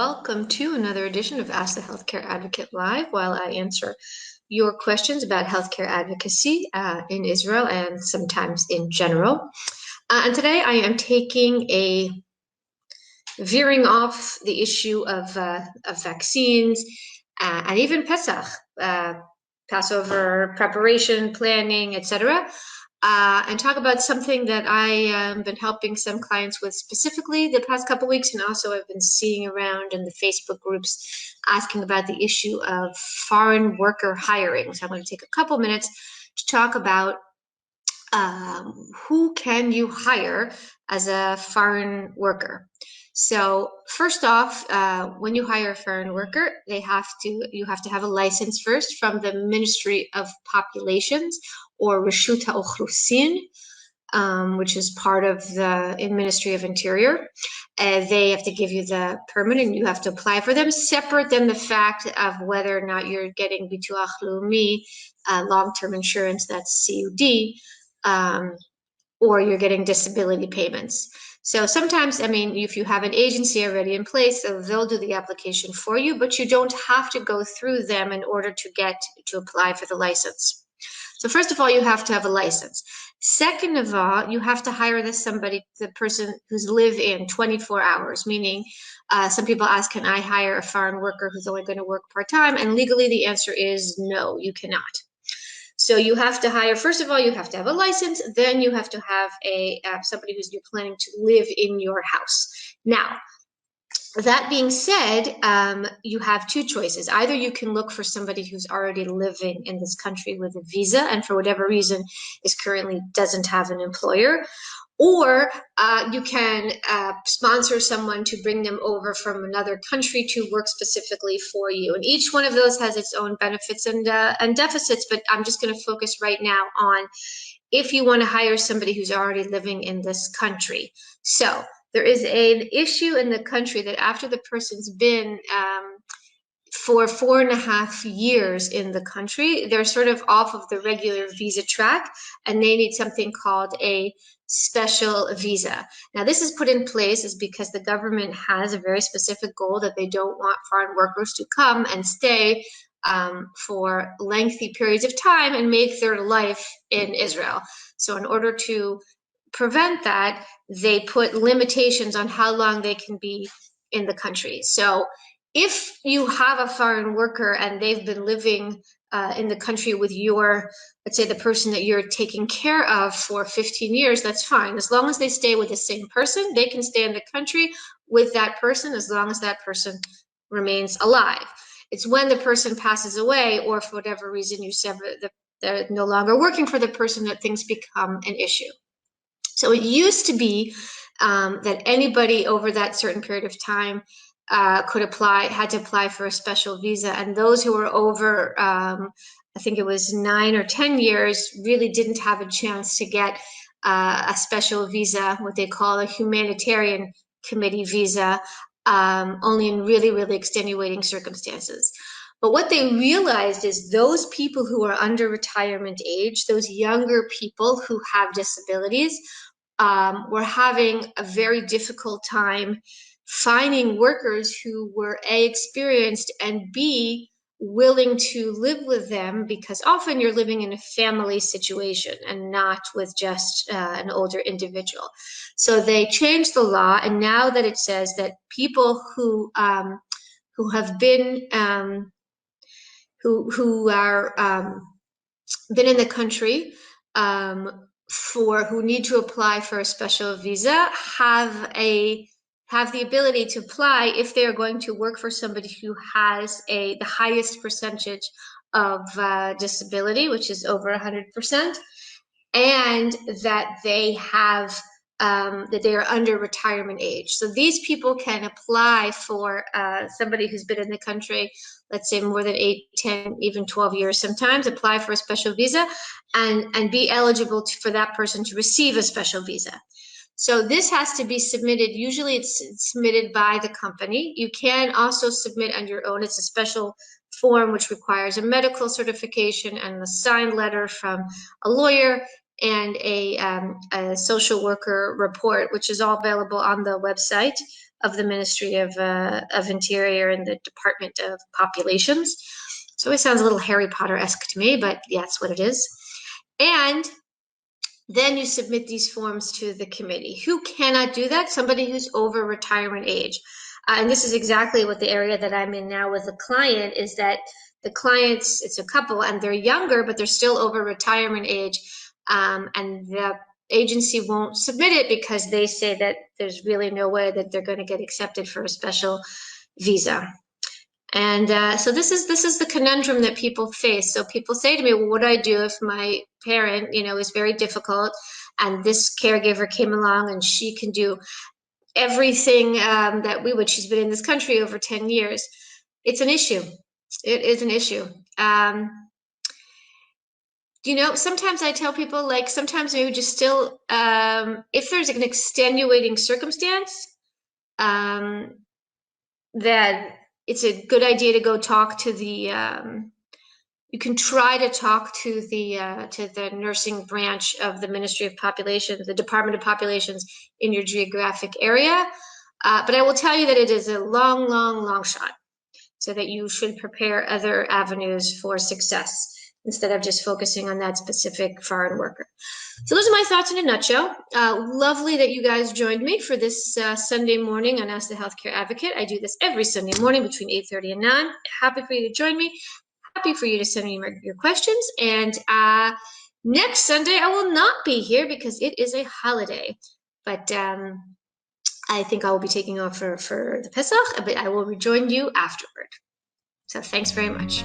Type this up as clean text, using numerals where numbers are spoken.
welcome to another edition of Ask the Healthcare Advocate Live, while I answer your questions about healthcare advocacy in Israel and sometimes in general. And today I am taking a veering off the issue of vaccines and even Pesach, Passover preparation, planning, etc. And talk about something that I have been helping some clients with specifically the past couple of weeks, and also I've been seeing around in the Facebook groups asking about the issue of foreign worker hiring. So I'm going to take a couple minutes to talk about who can you hire as a foreign worker. So first off, when you hire a foreign worker, you have to have a license first from the Ministry of Populations, or Reshut HaOchlusin, which is part of the Ministry of Interior. They have to give you the permit and you have to apply for them, separate than the fact of whether or not you're getting Bituach Leumi, long-term insurance, that's CUD, or you're getting disability payments. So sometimes, if you have an agency already in place, they'll do the application for you, but you don't have to go through them in order to apply for the license. So first of all, you have to have a license. Second of all, you have to hire the person who's live in 24 hours, meaning some people ask, can I hire a foreign worker who's only going to work part-time? And legally the answer is no, you cannot. So you have to hire, first of all, you have to have a license, then you have to have somebody who's you're planning to live in your house. Now, that being said, you have two choices. Either you can look for somebody who's already living in this country with a visa and for whatever reason currently doesn't have an employer, or you can sponsor someone to bring them over from another country to work specifically for you. And each one of those has its own benefits and deficits, but I'm just going to focus right now on if you want to hire somebody who's already living in this country. So there is an issue in the country that after the person's been for 4.5 years in the country, they're sort of off of the regular visa track and they need something called a special visa. Now, this is put in place is because the government has a very specific goal that they don't want foreign workers to come and stay for lengthy periods of time and make their life in Israel. So in order to prevent that, they put limitations on how long they can be in the country. So if you have a foreign worker and they've been living in the country with let's say the person that you're taking care of for 15 years, that's fine. As long as they stay with the same person, they can stay in the country with that person as long as that person remains alive. It's when the person passes away or for whatever reason you sever, they're no longer working for the person, that things become an issue. So it used to be that anybody over that certain period of time had to apply for a special visa, and those who were over, I think it was 9 or 10 years, really didn't have a chance to get a special visa, what they call a humanitarian committee visa, only in really, really extenuating circumstances. But what they realized is those people who are under retirement age, those younger people who have disabilities, were having a very difficult time finding workers who were A, experienced, and B, willing to live with them, because often you're living in a family situation and not with just an older individual. So they changed the law, and now that it says that people who have been who are been in the country who need to apply for a special visa have the ability to apply if they are going to work for somebody who has the highest percentage of disability, which is over 100%, and that they have that they are under retirement age. So these people can apply for somebody who's been in the country, let's say more than 8, 10, even 12 years sometimes, apply for a special visa and be eligible for that person to receive a special visa. So this has to be submitted. Usually it's submitted by the company. You can also submit on your own. It's a special form which requires a medical certification and a signed letter from a lawyer and a social worker report, which is all available on the website. of the Ministry of Interior and the Department of Populations. So it sounds a little Harry Potter-esque to me, but yeah, that's what it is. And then you submit these forms to the committee. Who cannot do that? Somebody who's over retirement age. And this is exactly what the area that I'm in now with a client is that the clients, it's a couple and they're younger, but they're still over retirement age. And the agency won't submit it because they say that there's really no way that they're going to get accepted for a special visa. And so this is the conundrum that people face. So people say to me, well, what do I do if my parent, is very difficult and this caregiver came along and she can do everything that we would. She's been in this country over 10 years. It's an issue. It is an issue. Sometimes I tell people, like, sometimes we would just still, if there's an extenuating circumstance, that it's a good idea to go talk to the, you can try to talk to the nursing branch of the Ministry of Populations, the Department of Populations in your geographic area. But I will tell you that it is a long, long, long shot, so that you should prepare other avenues for success instead of just focusing on that specific foreign worker. So those are my thoughts in a nutshell. Lovely that you guys joined me for this Sunday morning on Ask the Healthcare Advocate. I do this every Sunday morning between 8:30 and 9. Happy for you to join me. Happy for you to send me your questions. And next Sunday, I will not be here because it is a holiday. But I think I will be taking off for the Pesach, but I will rejoin you afterward. So thanks very much.